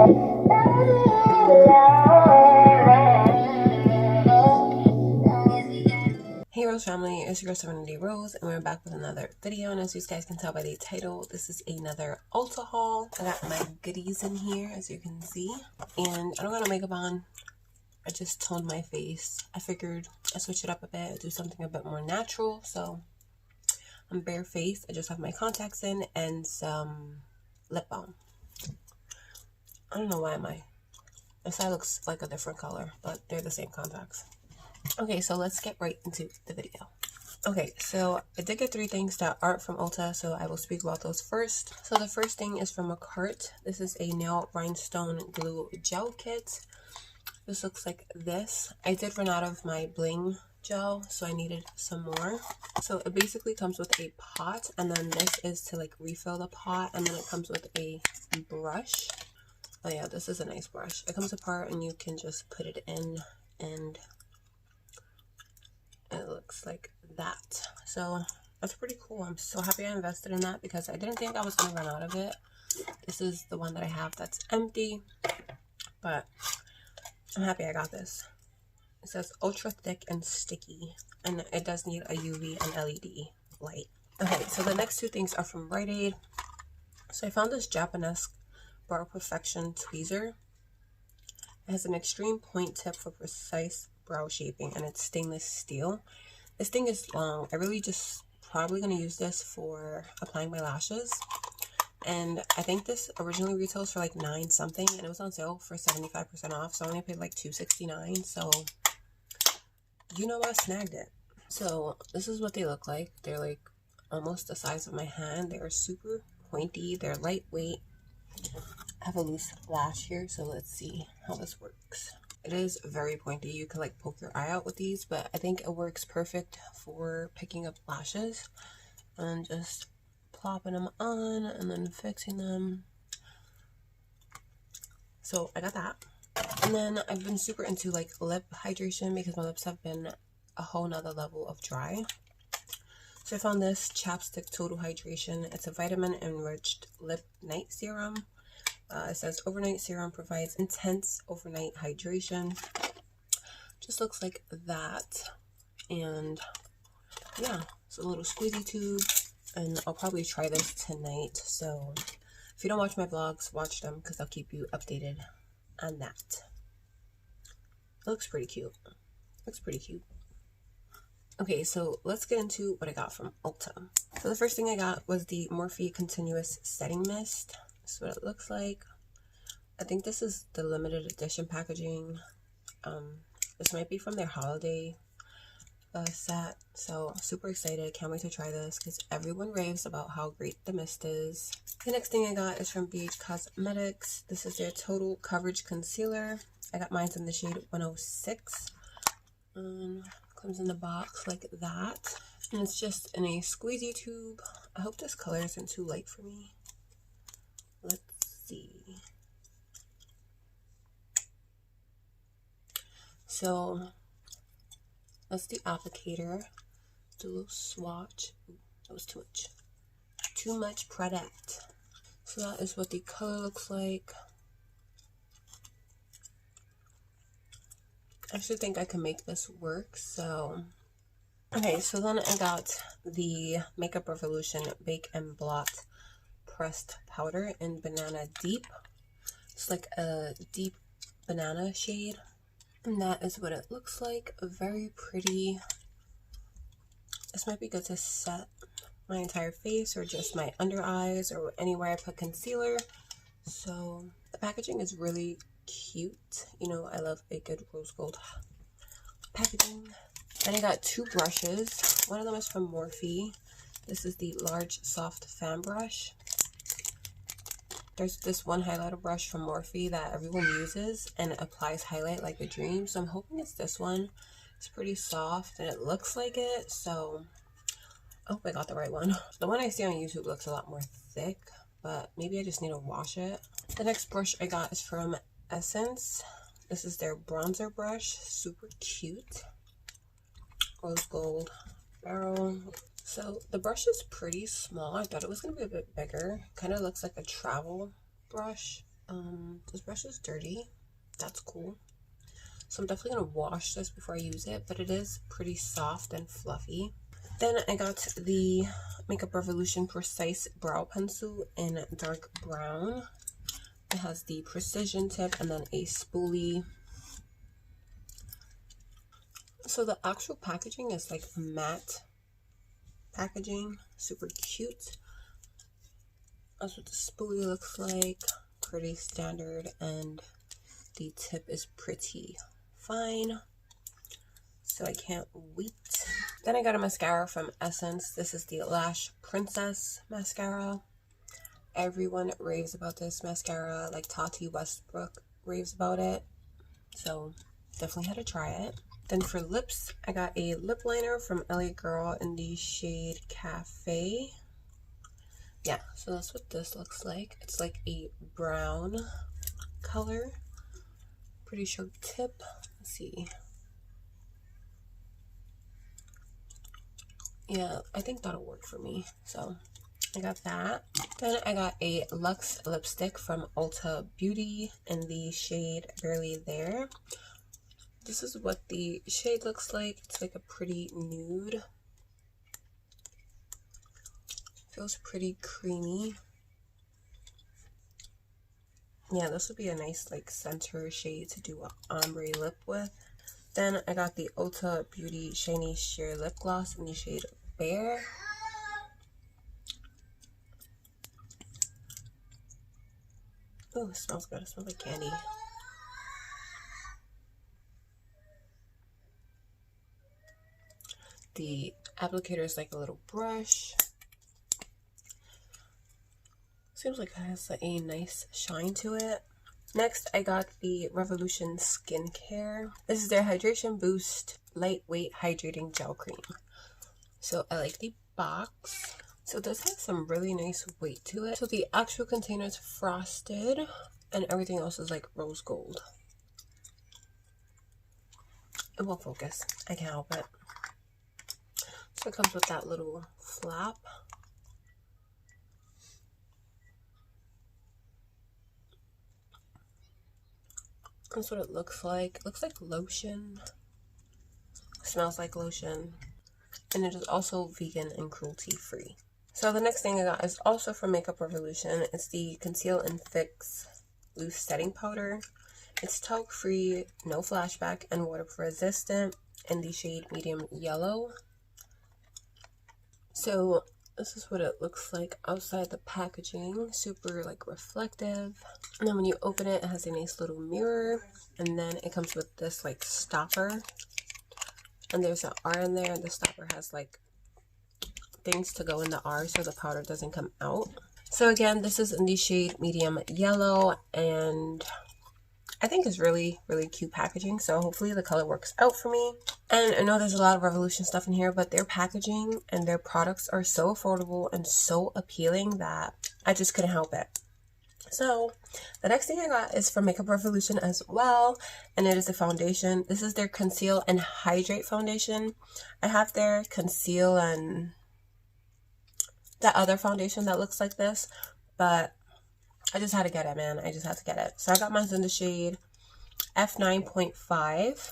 Hey Rose family, it's your girl Serenity Rose, and we're back with another video. And as you guys can tell by the title, this is another Ulta haul. I got my goodies in here, as you can see, and I don't got no makeup on. I just toned my face. I figured I'd switch it up a bit, do something a bit more natural. So I'm barefaced. I just have my contacts in and some lip balm. I don't know why my side looks like a different color, but they're the same contacts. Okay, so let's get right into the video. Okay, so I did get 3 things that aren't from Ulta, so I will speak about those first. So the first thing is from a cart. This is a nail rhinestone glue gel kit. This looks like this. I did run out of my bling gel, so I needed some more. So it basically comes with a pot, and then this is to like refill the pot, and then it comes with a brush. Oh yeah, this is a nice brush. It comes apart and you can just put it in and it looks like that. So that's pretty cool. I'm so happy I invested in that because I didn't think I was going to run out of it. This is the one that I have that's empty, but I'm happy I got this. It says ultra thick and sticky, and it does need a UV and LED light. Okay, so the next 2 things are from Rite Aid. So I found this japonesque Brow Perfection tweezer. It has an extreme point tip for precise brow shaping, and it's stainless steel. This thing is long. I really just probably going to use this for applying my lashes. And I think this originally retails for like $9 something, and it was on sale for 75% off, so I only paid like $2.69. So you know, I snagged it. So this is what they look like. They're like almost the size of my hand. They're super pointy. They're lightweight. I have a loose lash here, so let's see how this works. It is very pointy. You can like poke your eye out with these, but I think it works perfect for picking up lashes and just plopping them on and then fixing them. So I got that. And then I've been super into like lip hydration because my lips have been a whole nother level of dry. So I found this Chapstick Total Hydration. It's a vitamin enriched lip night serum. It says overnight serum provides intense overnight hydration. Just looks like that. And yeah, it's a little squeezy tube. And I'll probably try this tonight. So if you don't watch my vlogs, watch them because I'll keep you updated on that. It looks pretty cute. Looks pretty cute. Okay, so let's get into what I got from Ulta. So the first thing I got was the Morphe Continuous Setting Mist. This is what it looks like. I think this is the limited edition packaging. This might be from their holiday set. So super excited. Can't wait to try this because everyone raves about how great the mist is. The next thing I got is from BH Cosmetics. This is their Total Coverage Concealer. I got mine in the shade 106. Comes in the box like that. And it's just in a squeezy tube. I hope this color isn't too light for me. Let's see. So that's the applicator. Do a little swatch. Ooh, that was too much. Too much product. So that is what the color looks like. I actually think I can make this work. So okay, so then I got the Makeup Revolution Bake and Blot Pressed Powder in Banana Deep. It's like a deep banana shade. And that is what it looks like. Very pretty. This might be good to set my entire face or just my under eyes or anywhere I put concealer. So the packaging is really cute. You know, I love a good rose gold packaging. Then I got 2 brushes. One of them is from Morphe. This is the large soft fan brush. There's this one highlighter brush from Morphe that everyone uses and it applies highlight like a dream. So I'm hoping it's this one. It's pretty soft and it looks like it. So I hope I got the right one. The one I see on YouTube looks a lot more thick, but maybe I just need to wash it. The next brush I got is from Essence. This is their bronzer brush. Super cute. Rose gold barrel. So the brush is pretty small. I thought it was going to be a bit bigger. Kind of looks like a travel brush, This brush is dirty. That's cool. So I'm definitely going to wash this before I use it, but it is pretty soft and fluffy. Then I got the Makeup Revolution Precise Brow Pencil in dark brown. It has the precision tip and then a spoolie. So the actual packaging is like matte packaging, super cute. That's what the spoolie looks like, pretty standard, and the tip is pretty fine. So I can't wait. Then I got a mascara from Essence. This is the Lash Princess mascara. Everyone raves about this mascara, like Tati Westbrook raves about it. So definitely had to try it. Then for lips, I got a lip liner from LA Girl in the shade Cafe. Yeah, so that's what this looks like. It's like a brown color. Pretty sharp tip. Let's see. Yeah, I think that'll work for me. So I got that. Then I got a Lux Lipstick from Ulta Beauty in the shade Barely There. This is what the shade looks like. It's like a pretty nude. Feels pretty creamy. Yeah, this would be a nice like center shade to do an ombre lip with. Then I got the Ulta Beauty Shiny Sheer Lip Gloss in the shade Bear. Oh, it smells good. It smells like candy. The applicator is like a little brush. Seems like it has a nice shine to it. Next, I got the Revolution Skincare. This is their Hydration Boost Lightweight Hydrating Gel Cream. So I like the box. So this has some really nice weight to it. So the actual container is frosted and everything else is like rose gold. It won't focus. I can't help it. So it comes with that little flap. That's what it looks like. It looks like lotion. Smells like lotion. And it is also vegan and cruelty free. So the next thing I got is also from Makeup Revolution. It's the Conceal and Fix Loose Setting Powder. It's talc free, no flashback, and water resistant in the shade Medium Yellow. So this is what it looks like outside the packaging. Super like reflective. And then when you open it, it has a nice little mirror. And then it comes with this like stopper. And there's an R in there. And the stopper has like things to go in the R so the powder doesn't come out. So again, this is in the shade Medium Yellow. And I think it's really, really cute packaging. So hopefully the color works out for me. And I know there's a lot of Revolution stuff in here, but their packaging and their products are so affordable and so appealing that I just couldn't help it. So the next thing I got is from Makeup Revolution as well. And it is a foundation. This is their Conceal and Hydrate foundation. I have their Conceal and that other foundation that looks like this, but I just had to get it, man. I just had to get it. So I got mine in the shade F9.5.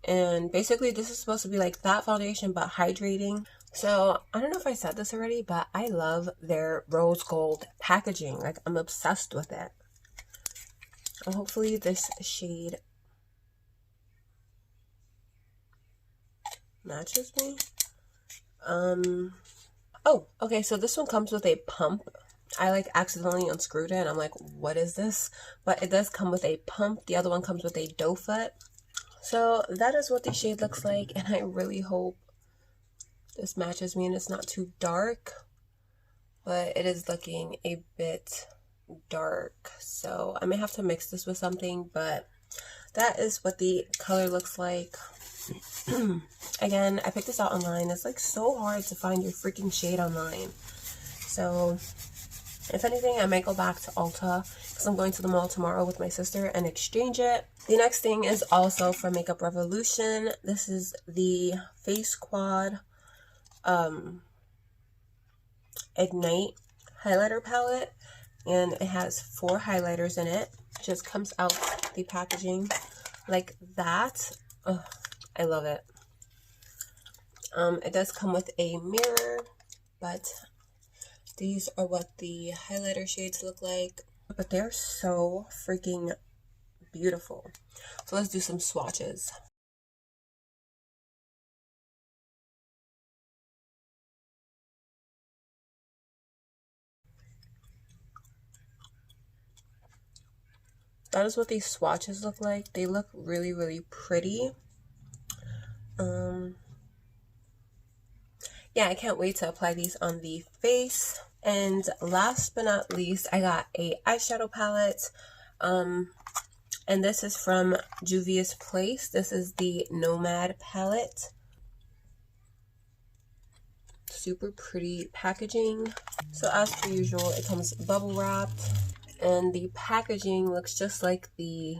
And basically this is supposed to be like that foundation, but hydrating. So I don't know if I said this already, but I love their rose gold packaging. Like I'm obsessed with it. So hopefully this shade matches me. Oh, okay. So this one comes with a pump. I like accidentally unscrewed it and I'm like, what is this? But it does come with a pump. The other one comes with a doe foot. So that is what the shade looks like. And I really hope this matches me and it's not too dark. But it is looking a bit dark. So I may have to mix this with something. But that is what the color looks like. Again, I picked this out online. It's like so hard to find your freaking shade online. So if anything, I might go back to Ulta because I'm going to the mall tomorrow with my sister and exchange it. The next thing is also from Makeup Revolution. This is the Face Quad Ignite highlighter palette. and it has 4 highlighters in it. It just comes out the packaging like that. Oh, I love it. It does come with a mirror, but these are what the highlighter shades look like. But they're so freaking beautiful. So let's do some swatches. That is what these swatches look like. They look really, really pretty. Yeah, I can't wait to apply these on the face. And last but not least, I got a eyeshadow palette. And this is from Julius Place. This is the Nomad palette. Super pretty packaging. So as per usual, it comes bubble wrapped, and the packaging looks just like the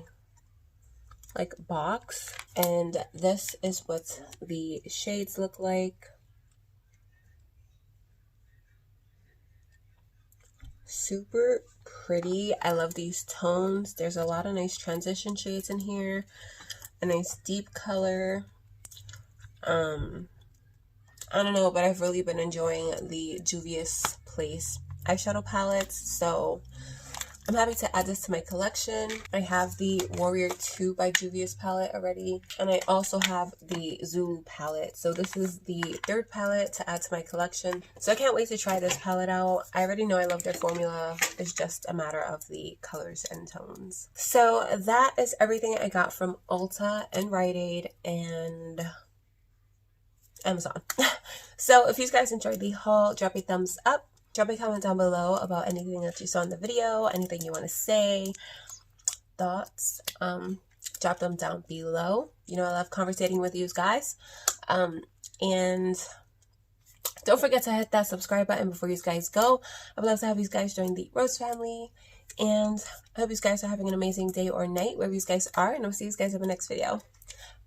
box. And this is what the shades look like. Super pretty. I love these tones. There's a lot of nice transition shades in here. A nice deep color. I don't know, but I've really been enjoying the Julius Place eyeshadow palettes, so I'm happy to add this to my collection. I have the Warrior 2 by Julius palette already, and I also have the Zulu palette. So this is the 3rd palette to add to my collection. So I can't wait to try this palette out. I already know I love their formula. It's just a matter of the colors and tones. So that is everything I got from Ulta and Rite Aid and Amazon. So if you guys enjoyed the haul, drop a thumbs up. Drop a comment down below about anything that you saw in the video, anything you want to say, thoughts. Drop them down below. You know I love conversating with you guys. And don't forget to hit that subscribe button before you guys go. I would love to have you guys join the Rose family. And I hope you guys are having an amazing day or night, wherever you guys are. And I'll see you guys in the next video.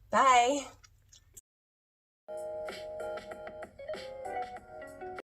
Bye!